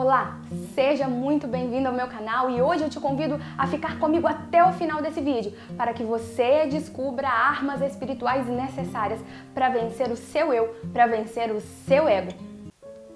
Olá, seja muito bem-vindo ao meu canal e hoje eu te convido a ficar comigo até o final desse vídeo para que você descubra armas espirituais necessárias para vencer o seu eu, para vencer o seu ego.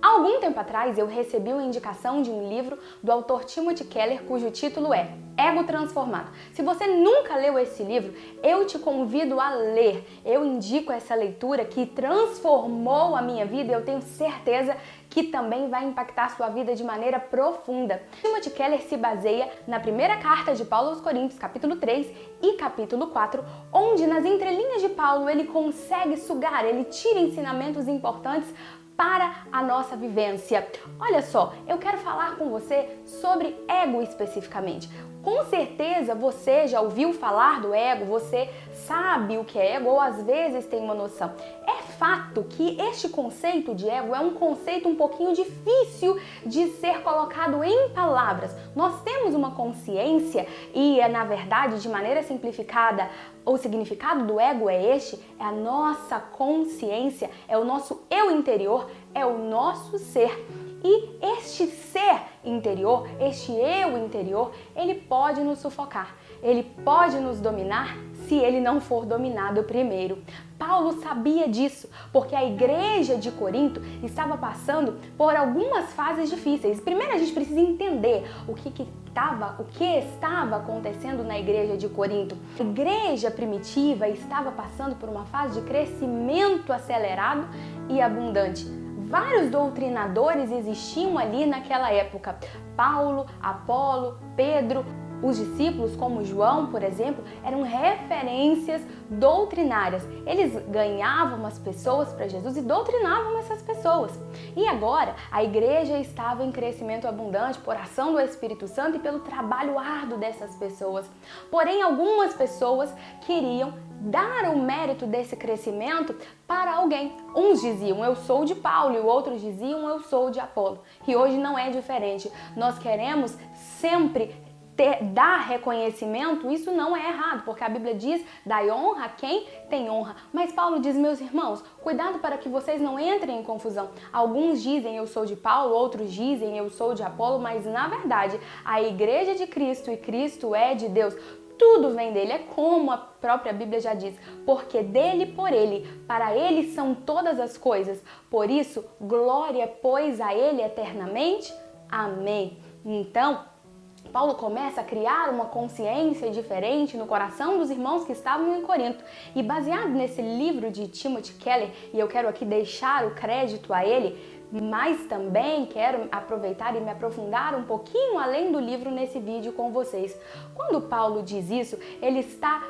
Há algum tempo atrás eu recebi uma indicação de um livro do autor Timothy Keller cujo título é Ego Transformado. Se você nunca leu esse livro, eu te convido a ler. Eu indico essa leitura que transformou a minha vida e eu tenho certeza que também vai impactar sua vida de maneira profunda. Timothy Keller se baseia na primeira carta de Paulo aos Coríntios, capítulo 3 e capítulo 4, onde nas entrelinhas de Paulo ele consegue sugar, ele tira ensinamentos importantes para a nossa vivência. Olha só, eu quero falar com você sobre ego especificamente. Com certeza você já ouviu falar do ego, você sabe o que é ego ou às vezes tem uma noção. É fato que este conceito de ego é um conceito um pouquinho difícil de ser colocado em palavras. Nós temos uma consciência e, na verdade, de maneira simplificada, o significado do ego é este, é a nossa consciência, é o nosso eu interior, é o nosso ser. E este ser interior, este eu interior, ele pode nos sufocar, ele pode nos dominar se ele não for dominado primeiro. Paulo sabia disso, porque a igreja de Corinto estava passando por algumas fases difíceis. Primeiro a gente precisa entender o que estava acontecendo na igreja de Corinto. A igreja primitiva estava passando por uma fase de crescimento acelerado e abundante. Vários doutrinadores existiam ali naquela época. Paulo, Apolo, Pedro, os discípulos como João, por exemplo, eram referências doutrinárias. Eles ganhavam as pessoas para Jesus e doutrinavam essas pessoas. E agora a igreja estava em crescimento abundante por ação do Espírito Santo e pelo trabalho árduo dessas pessoas. Porém, algumas pessoas queriam dar o mérito desse crescimento para alguém. Uns diziam, eu sou de Paulo, e outros diziam, eu sou de Apolo. E hoje não é diferente. Nós queremos sempre dar reconhecimento, isso não é errado, porque a Bíblia diz, dai honra a quem tem honra. Mas Paulo diz, meus irmãos, cuidado para que vocês não entrem em confusão. Alguns dizem, eu sou de Paulo, outros dizem, eu sou de Apolo, mas na verdade, a igreja de Cristo e Cristo é de Deus. Tudo vem dele, é como a própria Bíblia já diz, porque dele, por ele, para ele são todas as coisas. Por isso, glória, pois, a ele eternamente. Amém. Então, Paulo começa a criar uma consciência diferente no coração dos irmãos que estavam em Corinto. E baseado nesse livro de Timothy Keller, e eu quero aqui deixar o crédito a ele, mas também quero aproveitar e me aprofundar um pouquinho além do livro nesse vídeo com vocês. Quando Paulo diz isso, ele está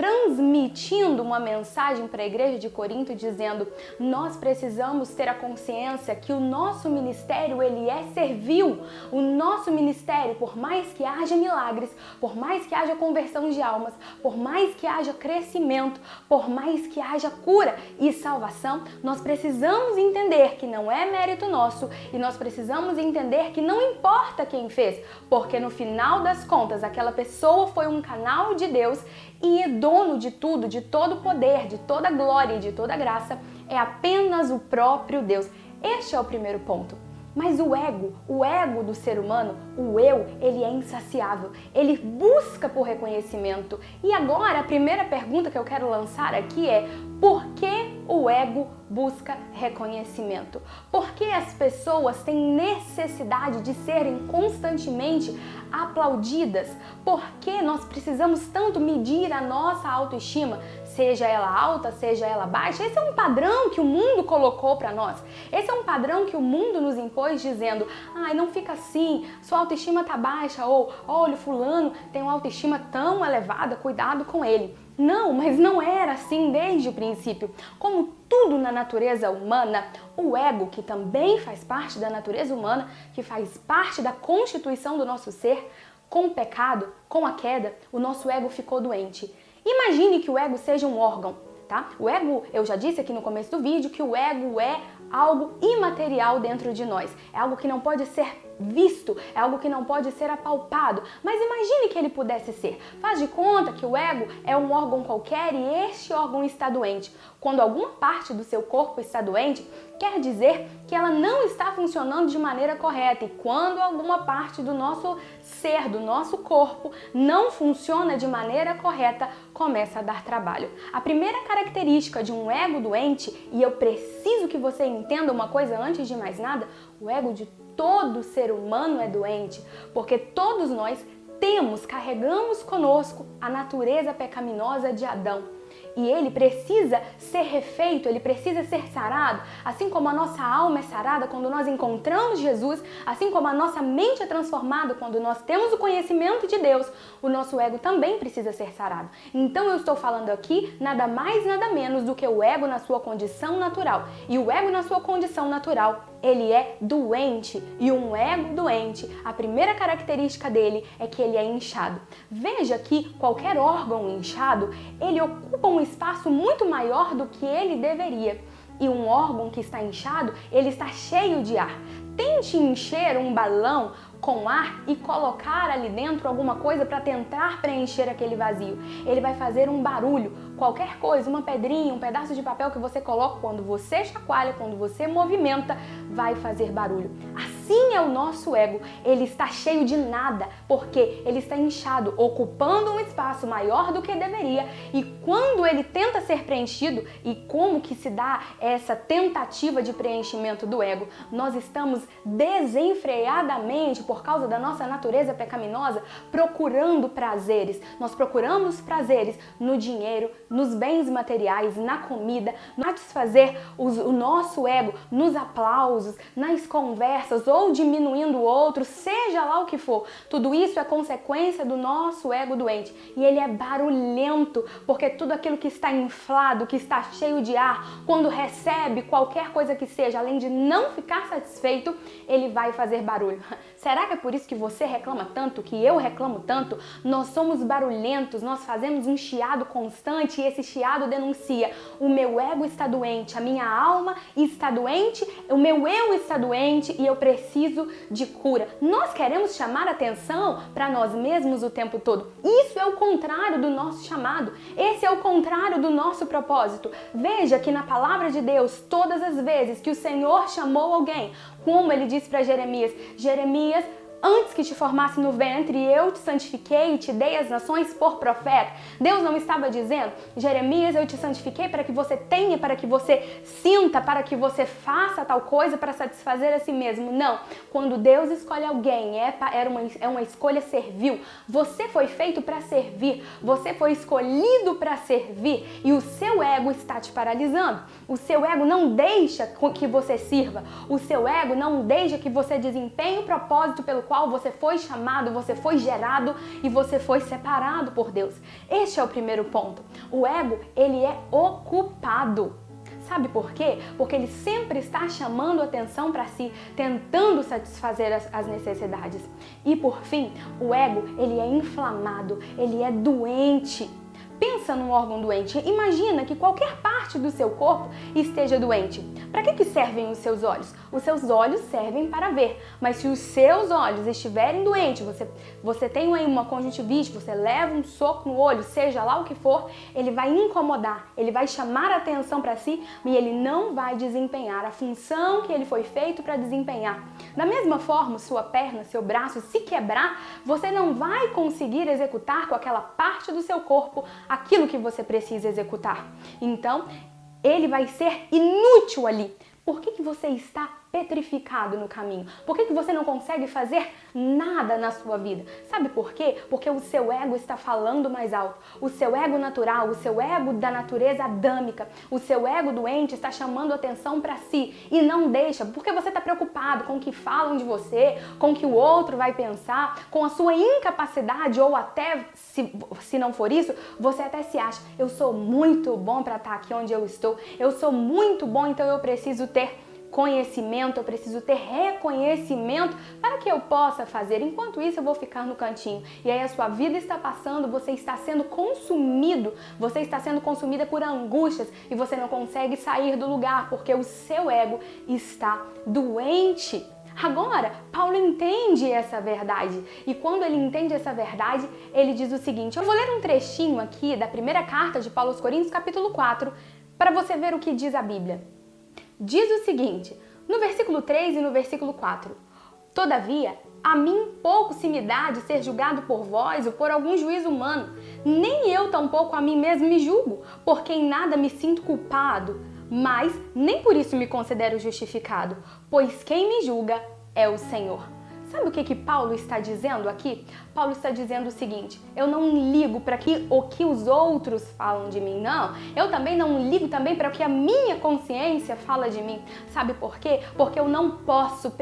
transmitindo uma mensagem para a igreja de Corinto dizendo: nós precisamos ter a consciência que o nosso ministério ele é servil. O nosso ministério, por mais que haja milagres, por mais que haja conversão de almas, por mais que haja crescimento, por mais que haja cura e salvação, nós precisamos entender que não é mérito nosso e nós precisamos entender que não importa quem fez, porque no final das contas aquela pessoa foi um canal de Deus e dono de tudo, de todo poder, de toda glória e de toda graça, é apenas o próprio Deus. Este é o primeiro ponto. Mas o ego do ser humano, o eu, ele é insaciável. Ele busca por reconhecimento. E agora a primeira pergunta que eu quero lançar aqui é: por que o ego busca reconhecimento? Por que as pessoas têm necessidade de serem constantemente aplaudidas? Por que nós precisamos tanto medir a nossa autoestima, seja ela alta, seja ela baixa? Esse é um padrão que o mundo colocou para nós. Esse é um padrão que o mundo nos impôs dizendo: ai, não fica assim, sua autoestima tá baixa, ou olha, fulano tem uma autoestima tão elevada, cuidado com ele. Não, mas não era assim desde o princípio. Como tudo na natureza humana, o ego, que também faz parte da natureza humana, que faz parte da constituição do nosso ser, com o pecado, com a queda, o nosso ego ficou doente. Imagine que o ego seja um órgão. tá? O ego, eu já disse aqui no começo do vídeo que o ego é algo imaterial dentro de nós. É algo que não pode ser visto, é algo que não pode ser apalpado. Mas imagine que ele pudesse ser. Faz de conta que o ego é um órgão qualquer e este órgão está doente. Quando alguma parte do seu corpo está doente, quer dizer que ela não está funcionando de maneira correta. E quando alguma parte do nosso ser, do nosso corpo, não funciona de maneira correta, começa a dar trabalho. A primeira característica de um ego doente, e eu preciso que você entenda uma coisa antes de mais nada, o ego de todo ser humano é doente, porque todos nós carregamos conosco a natureza pecaminosa de Adão. E ele precisa ser refeito, ele precisa ser sarado, assim como a nossa alma é sarada quando nós encontramos Jesus, assim como a nossa mente é transformada quando nós temos o conhecimento de Deus, o nosso ego também precisa ser sarado. Então eu estou falando aqui nada mais, nada menos do que o ego na sua condição natural. E o ego na sua condição natural, ele é doente. E um ego doente, a primeira característica dele é que ele é inchado. Veja que qualquer órgão inchado, ele ocupa um espaço muito maior do que ele deveria. E um órgão que está inchado, ele está cheio de ar. Tente encher um balão com ar e colocar ali dentro alguma coisa para tentar preencher aquele vazio. Ele vai fazer um barulho, qualquer coisa, uma pedrinha, um pedaço de papel que você coloca, quando você chacoalha, quando você movimenta, vai fazer barulho. Assim é o nosso ego, ele está cheio de nada, porque ele está inchado, ocupando um espaço maior do que deveria, e quando ele tenta ser preenchido, e como que se dá essa tentativa de preenchimento do ego? Nós estamos desenfreadamente, por causa da nossa natureza pecaminosa, procurando prazeres. Nós procuramos prazeres no dinheiro, nos bens materiais, na comida, no satisfazer o nosso ego, nos aplausos, nas conversas ou diminuindo o outro, seja lá o que for. Tudo isso é consequência do nosso ego doente. E ele é barulhento, porque tudo aquilo que está inflado, que está cheio de ar, quando recebe qualquer coisa que seja, além de não ficar satisfeito, ele vai fazer barulho. Será que é por isso que você reclama tanto, que eu reclamo tanto? Nós somos barulhentos, nós fazemos um chiado constante e esse chiado denuncia: o meu ego está doente, a minha alma está doente, o meu eu está doente e eu preciso de cura. Nós queremos chamar atenção para nós mesmos o tempo todo. Isso é o contrário do nosso chamado. Esse é o contrário do nosso propósito. Veja que na palavra de Deus, todas as vezes que o Senhor chamou alguém, como ele disse para Jeremias: Jeremias, antes que te formasse no ventre, eu te santifiquei e te dei as nações por profeta. Deus não estava dizendo: Jeremias, eu te santifiquei para que você tenha, para que você sinta, para que você faça tal coisa para satisfazer a si mesmo. Não. Quando Deus escolhe alguém, é uma escolha servil. Você foi feito para servir. Você foi escolhido para servir. E o seu ego está te paralisando. O seu ego não deixa que você sirva. O seu ego não deixa que você desempenhe o propósito pelo qual você foi chamado, você foi gerado e você foi separado por Deus. Este é o primeiro ponto. O ego, ele é ocupado. Sabe por quê? Porque ele sempre está chamando atenção para si, tentando satisfazer as necessidades. E por fim, o ego, ele é inflamado, ele é doente. Pensa num órgão doente. Imagina que qualquer parte do seu corpo esteja doente. Para que servem os seus olhos? Os seus olhos servem para ver. Mas se os seus olhos estiverem doentes, você tem aí uma conjuntivite, você leva um soco no olho, seja lá o que for, ele vai incomodar, ele vai chamar a atenção para si e ele não vai desempenhar a função que ele foi feito para desempenhar. Da mesma forma, sua perna, seu braço, se quebrar, você não vai conseguir executar com aquela parte do seu corpo aquilo que você precisa executar. Então, ele vai ser inútil ali. Por que você está petrificado no caminho? Por que você não consegue fazer nada na sua vida? Sabe por quê? Porque o seu ego está falando mais alto. O seu ego natural, o seu ego da natureza adâmica, o seu ego doente está chamando atenção para si e não deixa, porque você está preocupado com o que falam de você, com o que o outro vai pensar, com a sua incapacidade, ou até, se não for isso, você até se acha: eu sou muito bom para estar aqui onde eu estou, eu sou muito bom, então eu preciso ter conhecimento, eu preciso ter reconhecimento para que eu possa fazer. Enquanto isso, eu vou ficar no cantinho. E aí a sua vida está passando, você está sendo consumido, você está sendo consumida por angústias e você não consegue sair do lugar porque o seu ego está doente. Agora, Paulo entende essa verdade e quando ele entende essa verdade, ele diz o seguinte, eu vou ler um trechinho aqui da primeira carta de Paulo aos Coríntios, capítulo 4, para você ver o que diz a Bíblia. Diz o seguinte, no versículo 3 e no versículo 4, todavia, a mim pouco se me dá de ser julgado por vós ou por algum juízo humano, nem eu tampouco a mim mesmo me julgo, porque em nada me sinto culpado, mas nem por isso me considero justificado, pois quem me julga é o Senhor. Sabe o que Paulo está dizendo aqui? Paulo está dizendo o seguinte, eu não ligo para o que os outros falam de mim, não. Eu também não ligo também para o que a minha consciência fala de mim. Sabe por quê? Porque eu não posso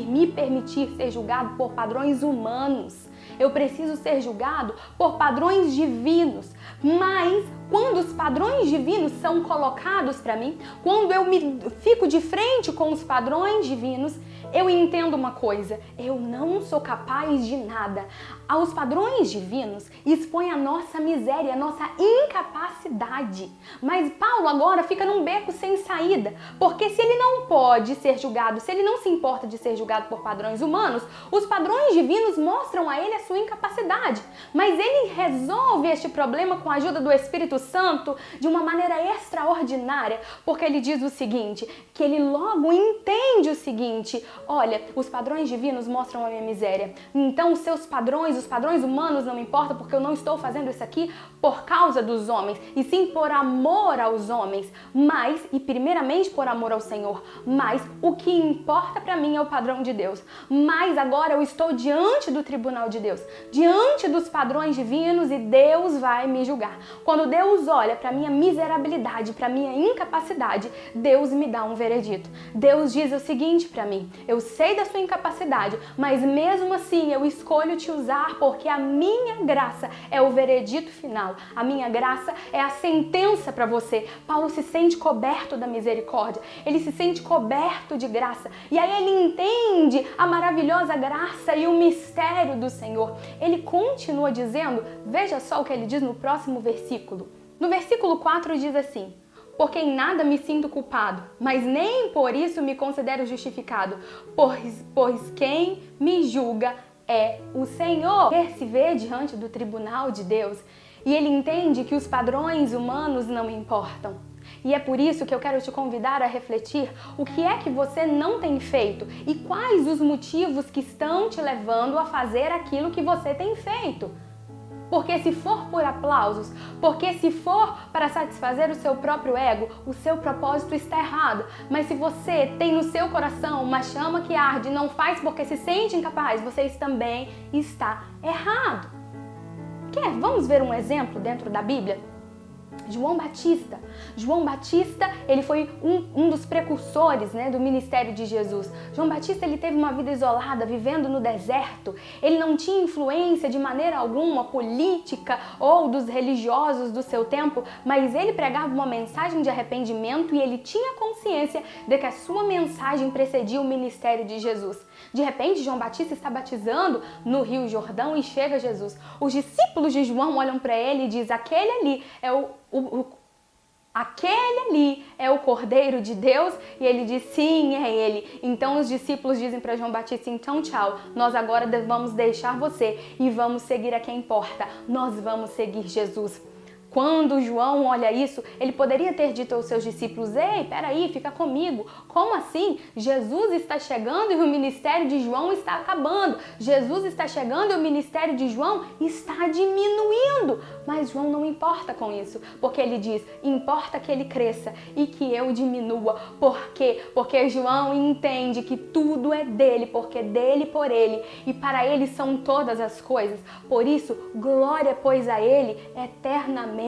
me permitir ser julgado por padrões humanos. Eu preciso ser julgado por padrões divinos. Mas quando os padrões divinos são colocados para mim, quando eu fico de frente com os padrões divinos, eu entendo uma coisa, eu não sou capaz de nada. Os padrões divinos expõem a nossa miséria, a nossa incapacidade. Mas Paulo agora fica num beco sem saída, porque se ele não pode ser julgado, se ele não se importa de ser julgado por padrões humanos, os padrões divinos mostram a ele a sua incapacidade. Mas ele resolve este problema com a ajuda do Espírito Santo de uma maneira extraordinária, porque ele diz o seguinte, que ele logo entende o seguinte, olha, os padrões divinos mostram a minha miséria, então os seus padrões, os padrões humanos não me importam porque eu não estou fazendo isso aqui por causa dos homens, e sim por amor aos homens, e primeiramente por amor ao Senhor, mas o que importa para mim é o padrão de Deus, mas agora eu estou diante do tribunal de Deus, diante dos padrões divinos e Deus vai me julgar. Quando Deus olha para minha miserabilidade, para minha incapacidade, Deus me dá um veredito. Deus diz o seguinte para mim, eu sei da sua incapacidade, mas mesmo assim eu escolho te usar porque a minha graça é o veredito final. A minha graça é a sentença para você. Paulo se sente coberto da misericórdia, ele se sente coberto de graça e aí ele entende a maravilhosa graça e o mistério do Senhor. Ele continua dizendo, veja só o que ele diz no próximo versículo. No versículo 4 diz assim, porque em nada me sinto culpado, mas nem por isso me considero justificado, pois quem me julga é o Senhor. Ele se vê diante do tribunal de Deus e ele entende que os padrões humanos não importam. E é por isso que eu quero te convidar a refletir o que é que você não tem feito e quais os motivos que estão te levando a fazer aquilo que você tem feito. Porque se for por aplausos, porque se for para satisfazer o seu próprio ego, o seu propósito está errado. Mas se você tem no seu coração uma chama que arde e não faz porque se sente incapaz, você também está errado. Vamos ver um exemplo dentro da Bíblia? João Batista. João Batista, ele foi um dos precursores, do ministério de Jesus. João Batista, ele teve uma vida isolada, vivendo no deserto. Ele não tinha influência de maneira alguma política ou dos religiosos do seu tempo, mas ele pregava uma mensagem de arrependimento e ele tinha consciência de que a sua mensagem precedia o ministério de Jesus. De repente, João Batista está batizando no Rio Jordão e chega Jesus. Os discípulos de João olham para ele e dizem, aquele ali é o Cordeiro de Deus? E ele diz, sim, é ele. Então os discípulos dizem para João Batista, então tchau, nós agora vamos deixar você e vamos seguir a quem importa. Nós vamos seguir Jesus. Quando João olha isso, ele poderia ter dito aos seus discípulos, ei, peraí, fica comigo. Como assim? Jesus está chegando e o ministério de João está acabando. Jesus está chegando e o ministério de João está diminuindo. Mas João não importa com isso, porque ele diz, importa que ele cresça e que eu diminua. Por quê? Porque João entende que tudo é dele, porque dele por ele e para ele são todas as coisas. Por isso, glória pois a ele eternamente.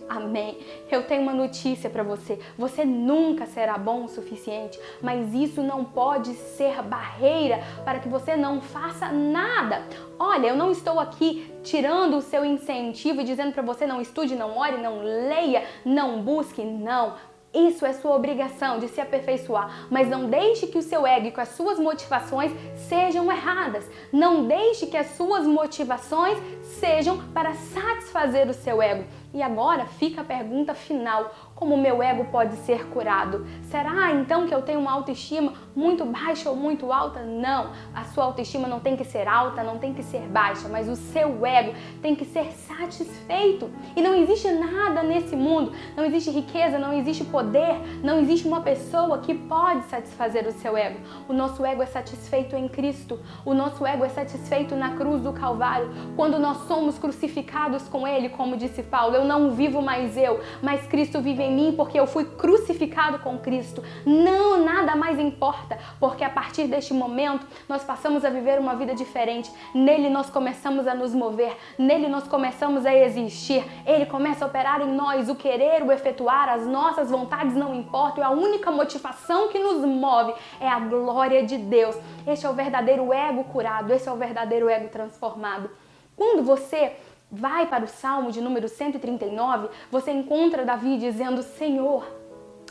Amém. Eu tenho uma notícia para você. Você nunca será bom o suficiente, mas isso não pode ser barreira para que você não faça nada. Olha, eu não estou aqui tirando o seu incentivo e dizendo para você não estude, não ore, não leia, não busque, não. Isso é sua obrigação de se aperfeiçoar, mas não deixe que o seu ego e que as suas motivações sejam erradas. Não deixe que as suas motivações sejam para satisfazer o seu ego. E agora fica a pergunta final: como o meu ego pode ser curado? Será então que eu tenho uma autoestima muito baixa ou muito alta? Não, a sua autoestima não tem que ser alta, não tem que ser baixa, mas o seu ego tem que ser satisfeito. E não existe nada nesse mundo, não existe riqueza, não existe poder, não existe uma pessoa que pode satisfazer o seu ego. O nosso ego é satisfeito em Cristo, o nosso ego é satisfeito na cruz do Calvário, quando nós somos crucificados com Ele, como disse Paulo: eu não vivo mais eu, mas Cristo vive em mim, porque eu fui crucificado com Cristo. Não, nada mais importa, porque a partir deste momento nós passamos a viver uma vida diferente. Nele nós começamos a nos mover, nele nós começamos a existir. Ele começa a operar em nós, o querer, o efetuar, as nossas vontades não importam, e a única motivação que nos move é a glória de Deus. Este é o verdadeiro ego curado, esse é o verdadeiro ego transformado. Quando você vai para o Salmo de número 139, você encontra Davi dizendo: Senhor,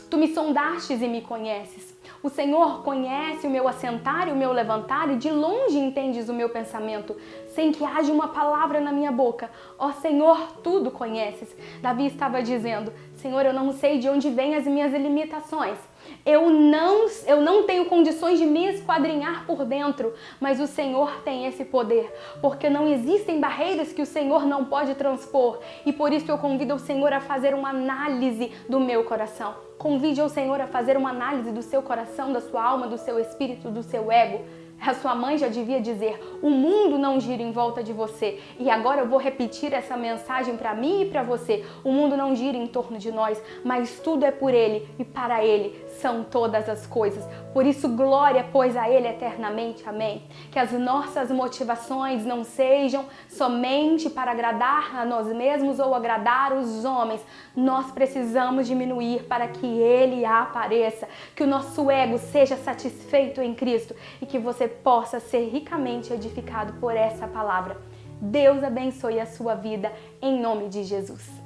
tu me sondastes e me conheces. O Senhor conhece o meu assentar e o meu levantar, e de longe entendes o meu pensamento, sem que haja uma palavra na minha boca. Ó Senhor, tudo conheces. Davi estava dizendo: Senhor, eu não sei de onde vêm as minhas limitações. Eu não tenho condições de me esquadrinhar por dentro, mas o Senhor tem esse poder, porque não existem barreiras que o Senhor não pode transpor, e por isso eu convido o Senhor a fazer uma análise do meu coração. Convide ao Senhor a fazer uma análise do seu coração, da sua alma, do seu espírito, do seu ego. A sua mãe já devia dizer: o mundo não gira em volta de você. E agora eu vou repetir essa mensagem para mim e para você. O mundo não gira em torno de nós, mas tudo é por Ele, e para Ele são todas as coisas. Por isso, glória, pois, a Ele eternamente. Amém. Que as nossas motivações não sejam somente para agradar a nós mesmos ou agradar os homens. Nós precisamos diminuir para que Ele apareça. Que o nosso ego seja satisfeito em Cristo e que você possa ser ricamente edificado por essa palavra. Deus abençoe a sua vida em nome de Jesus.